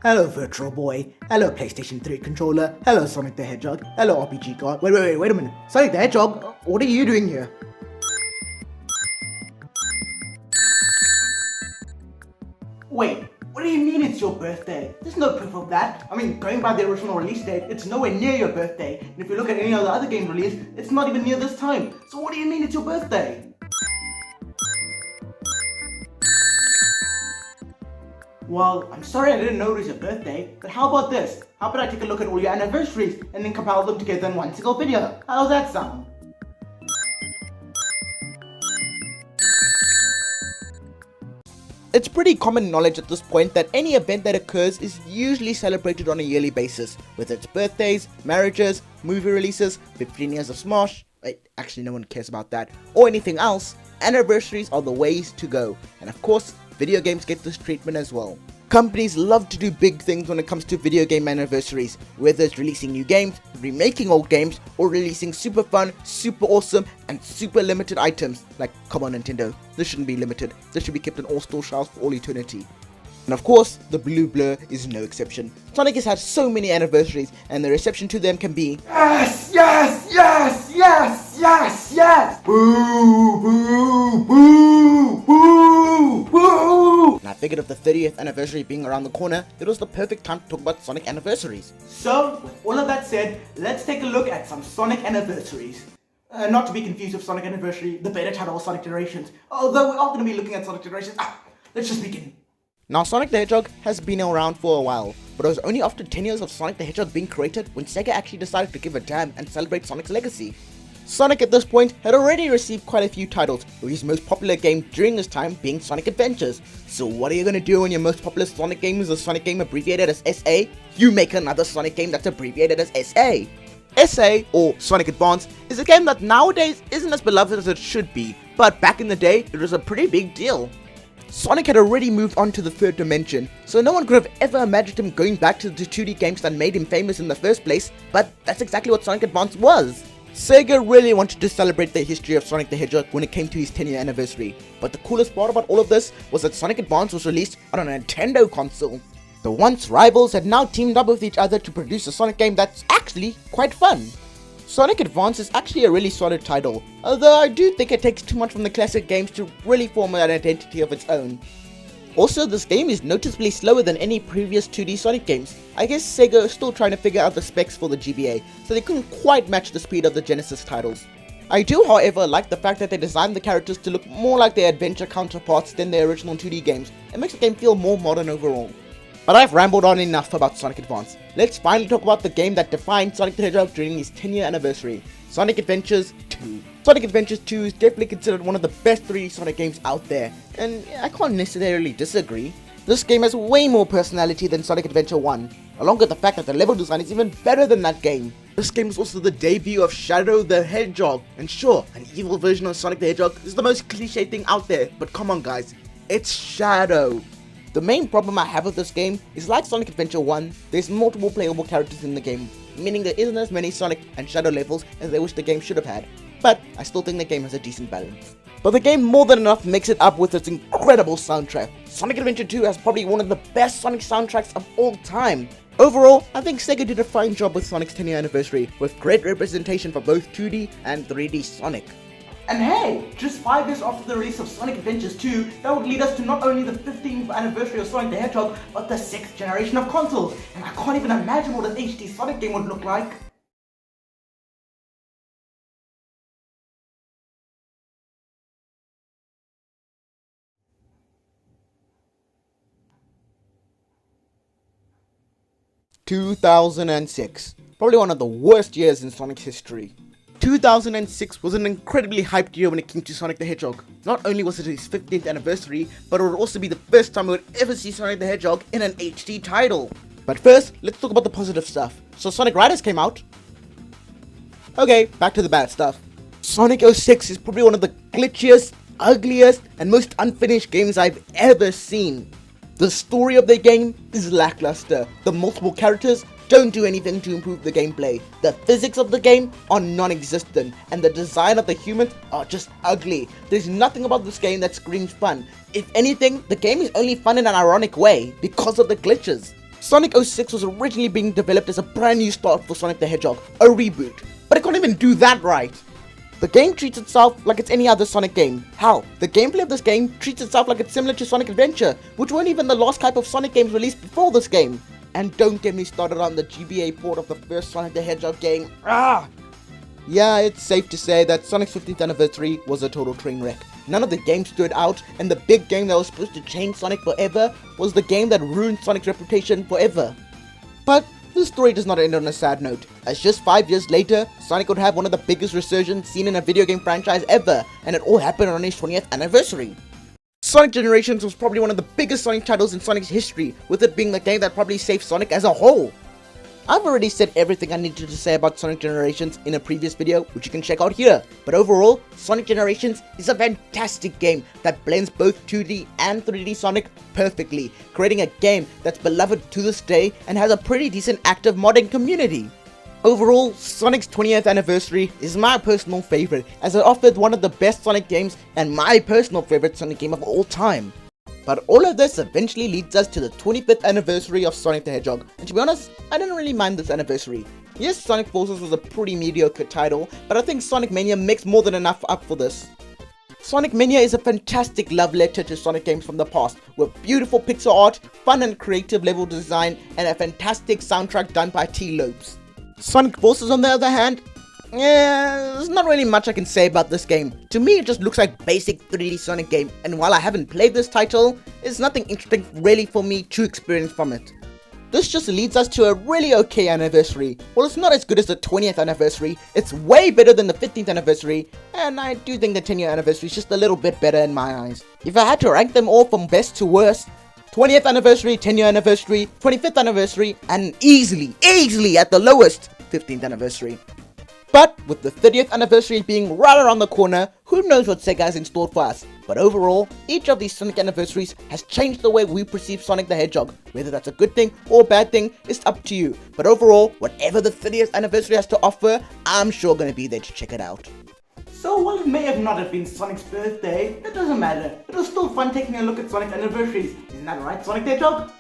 Hello Virtual Boy, hello PlayStation 3 controller, hello Sonic the Hedgehog, hello RPG God. Wait a minute. Sonic the Hedgehog, what are you doing here? Wait, what do you mean it's your birthday? There's no proof of that. I mean, going by the original release date, it's nowhere near your birthday. And if you look at any other game released, it's not even near this time. So what do you mean it's your birthday? Well, I'm sorry I didn't know it was your birthday, but how about this? How about I take a look at all your anniversaries and then compile them together in one single video? How's that sound? It's pretty common knowledge at this point that any event that occurs is usually celebrated on a yearly basis, whether it's birthdays, marriages, movie releases, 15 years of Smosh, actually no one cares about that, or anything else. Anniversaries are the ways to go, and of course, video games get this treatment as well. Companies love to do big things when it comes to video game anniversaries, whether it's releasing new games, remaking old games, or releasing super fun, super awesome, and super limited items. Like, come on Nintendo, this shouldn't be limited, this should be kept in all store shelves for all eternity. And of course, the blue blur is no exception. Sonic has had so many anniversaries, and the reception to them can be Yes, yes, yes, yes, yes, yes! Boo, boo, boo, boo, boo! And I figured if the 30th anniversary being around the corner, it was the perfect time to talk about Sonic anniversaries. So, with all of that said, let's take a look at some Sonic anniversaries. Not to be confused with Sonic Anniversary, the beta title of Sonic Generations. Although we are going to be looking at Sonic Generations. Let's just begin. Now, Sonic the Hedgehog has been around for a while, but it was only after 10 years of Sonic the Hedgehog being created when Sega actually decided to give a damn and celebrate Sonic's legacy. Sonic at this point had already received quite a few titles, with his most popular game during this time being Sonic Adventures. So what are you gonna do when your most popular Sonic game is a Sonic game abbreviated as SA? You make another Sonic game that's abbreviated as SA. SA, or Sonic Advance, is a game that nowadays isn't as beloved as it should be, but back in the day, it was a pretty big deal. Sonic had already moved on to the third dimension, so no one could have ever imagined him going back to the 2D games that made him famous in the first place, but that's exactly what Sonic Advance was. Sega really wanted to celebrate the history of Sonic the Hedgehog when it came to his 10-year anniversary, but the coolest part about all of this was that Sonic Advance was released on a Nintendo console. The once rivals had now teamed up with each other to produce a Sonic game that's actually quite fun. Sonic Advance is actually a really solid title, although I do think it takes too much from the classic games to really form an identity of its own. Also, this game is noticeably slower than any previous 2D Sonic games. I guess Sega is still trying to figure out the specs for the GBA, so they couldn't quite match the speed of the Genesis titles. I do, however, like the fact that they designed the characters to look more like their adventure counterparts than their original 2D games. It makes the game feel more modern overall. But I've rambled on enough about Sonic Advance. Let's finally talk about the game that defined Sonic the Hedgehog during his 10-year anniversary, Sonic Adventures 2. Sonic Adventures 2 is definitely considered one of the best 3D Sonic games out there, and I can't necessarily disagree. This game has way more personality than Sonic Adventure 1, along with the fact that the level design is even better than that game. This game is also the debut of Shadow the Hedgehog, and sure, an evil version of Sonic the Hedgehog is the most cliche thing out there, but come on guys, it's Shadow. The main problem I have with this game is, like Sonic Adventure 1, there's multiple playable characters in the game, meaning there isn't as many Sonic and Shadow levels as I wish the game should have had, but I still think the game has a decent balance. But the game more than enough makes it up with its incredible soundtrack. Sonic Adventure 2 has probably one of the best Sonic soundtracks of all time. Overall, I think Sega did a fine job with Sonic's 10-year anniversary, with great representation for both 2D and 3D Sonic. And hey, just 5 years after the release of Sonic Adventures 2, that would lead us to not only the 15th anniversary of Sonic the Hedgehog, but the 6th generation of consoles. And I can't even imagine what an HD Sonic game would look like. (2006), probably one of the worst years in Sonic's history. 2006 was an incredibly hyped year when it came to Sonic the Hedgehog. Not only was it his 15th anniversary, but it would also be the first time we would ever see Sonic the Hedgehog in an HD title. But first, let's talk about the positive stuff. So Sonic Riders came out. Okay, back to the bad stuff. Sonic 06 is probably one of the glitchiest, ugliest, and most unfinished games I've ever seen. The story of the game is lackluster. The multiple characters don't do anything to improve the gameplay. The physics of the game are non-existent, and the design of the humans are just ugly. There's nothing about this game that screams fun. If anything, the game is only fun in an ironic way because of the glitches. Sonic 06 was originally being developed as a brand new start for Sonic the Hedgehog, a reboot, but it can't even do that right. The game treats itself like it's any other Sonic game. Hell, the gameplay of this game treats itself like it's similar to Sonic Adventure, which weren't even the last type of Sonic games released before this game. And don't get me started on the GBA port of the first Sonic the Hedgehog game. Yeah, it's safe to say that Sonic's 15th anniversary was a total train wreck. None of the games stood out, and the big game that was supposed to change Sonic forever was the game that ruined Sonic's reputation forever. But the story does not end on a sad note, as just 5 years later, Sonic would have one of the biggest resurgences seen in a video game franchise ever, and it all happened on his 20th anniversary. Sonic Generations was probably one of the biggest Sonic titles in Sonic's history, with it being the game that probably saved Sonic as a whole. I've already said everything I needed to say about Sonic Generations in a previous video, which you can check out here, but overall, Sonic Generations is a fantastic game that blends both 2D and 3D Sonic perfectly, creating a game that's beloved to this day and has a pretty decent active modding community. Overall, Sonic's 20th anniversary is my personal favorite, as it offered one of the best Sonic games and my personal favorite Sonic game of all time. But all of this eventually leads us to the 25th anniversary of Sonic the Hedgehog, and to be honest, I didn't really mind this anniversary. Yes, Sonic Forces was a pretty mediocre title, but I think Sonic Mania makes more than enough up for this. Sonic Mania is a fantastic love letter to Sonic games from the past, with beautiful pixel art, fun and creative level design, and a fantastic soundtrack done by T. Lopes. Sonic Forces on the other hand, there's not really much I can say about this game. To me, it just looks like basic 3D Sonic game, and while I haven't played this title, there's nothing interesting really for me to experience from it. This just leads us to a really okay anniversary. Well, it's not as good as the 20th anniversary, it's way better than the 15th anniversary, and I do think the 10-year anniversary is just a little bit better in my eyes. If I had to rank them all from best to worst, 20th anniversary, 10-year anniversary, 25th anniversary, and easily at the lowest, 15th anniversary. But with the 30th anniversary being right around the corner, who knows what Sega has in store for us. But overall, each of these Sonic anniversaries has changed the way we perceive Sonic the Hedgehog. Whether that's a good thing or a bad thing, is up to you. But overall, whatever the 30th anniversary has to offer, I'm sure going to be there to check it out. So while it may have not have been Sonic's birthday, it doesn't matter. It was still fun taking a look at Sonic anniversaries. Isn't that right, Sonic the Hedgehog?